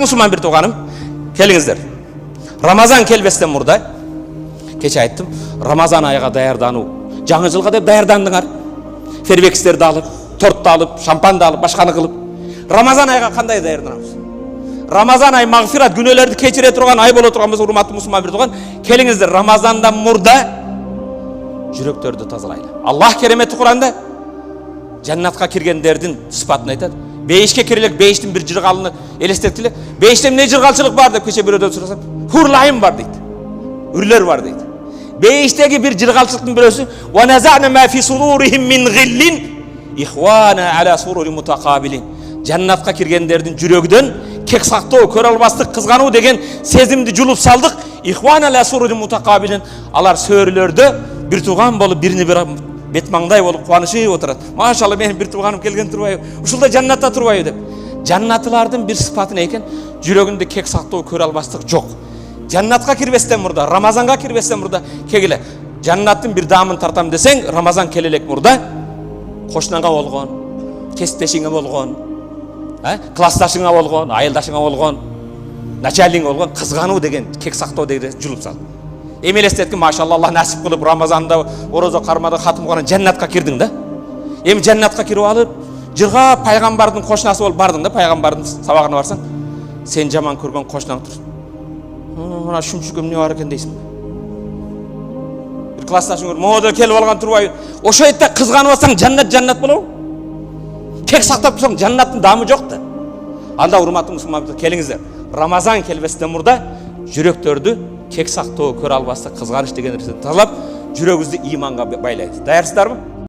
Müslüman bir toğanım, kelingizler. Ramazan kelbestен murda, keçe ayттım, Ramazan ayıga dayardanуу. Жаңы жылга деп даярдандыңар. Фейерверктерди алып, тортты алып, шампанды алып, башканы кылып. Рамазан айга кандай даярданабыз? Рамазан ай магфират күнөөлөрдү кечире турган ай боло турган болсо, урматтуу мусулман бир туган, келиңиздер Рамазандан мурда жүрөктөрдү тазалайлы. Аллах керемети Куранда жаннатка киргендердин сыпатын айтат. Бейишке кирелек, бейиштин бир жыргалыны элестеттиле. Бейиште эмне жыргалчылык бар деп кече бирөөдөн сурасам, хурлайым бар дейт. Үрлөр бар дейт. Beyişteki bir cırgalçılıkın birisi ve neza'ne ma fi sururihim min gillin ihwana ala sururi mutakabilin. Jannatka kirgenlerдің жүрөгүдөн кек сактоо, көрө албастык, кызгануу деген сезимди жулуп салдык. Ihwana ala sururi mutakabilin. Алар сөөрүлөрдө бир тууган болуп, бирини бир бет маңдай болуп кубанышып отурат. Машалла, менин бир тууганым келген турбайбы? Ушулда жаннатта турбайбы деп. Жаннатылардын бир сыпаты не экен? Жүрөгүндө кек сактоо, көрө албастык жок. Jannatga kirбестен murda, Ramazanга kirбестен murda kegile. Jannattın bir damın tartam deseng, Ramazan kelelek murda. Koşnanga bolgon, kesipteşiңe bolgon, klassdaşıңa bolgon, ayıldaşıңa bolgon, начальниң bolgon, kızganуу деген, kek saktoo деген жулуп сал. Эмелестетки, машалла, Allah насип кылып, Ramazanda орозо кармада хатым кылган jannatка кирдиң да. Эми jannatка кирип алып, жырга пайгамбардын кошнасы болуп бардың да, пайгамбардын сабагына барсаң, сен жаман көргөн кошнаң тур. Мына шүмшүкөм не бар экен дейсиң. Бир классташың көрүп, моодо келип алган турбайбы? Ошо этте кызганып алсаң, жаннат болобу? Кек сактап турсаң, жаннаттын дамы жок да. Анда урматтуу мусулмандар, келиңиздер. Рамазан келбестен мурда жүрөктөрдү кек сактоо, көрө албастык, кызганыч деген нерседен тазалап, жүрөгүбүздү иманга байлайбыз. Даярсыздарбы?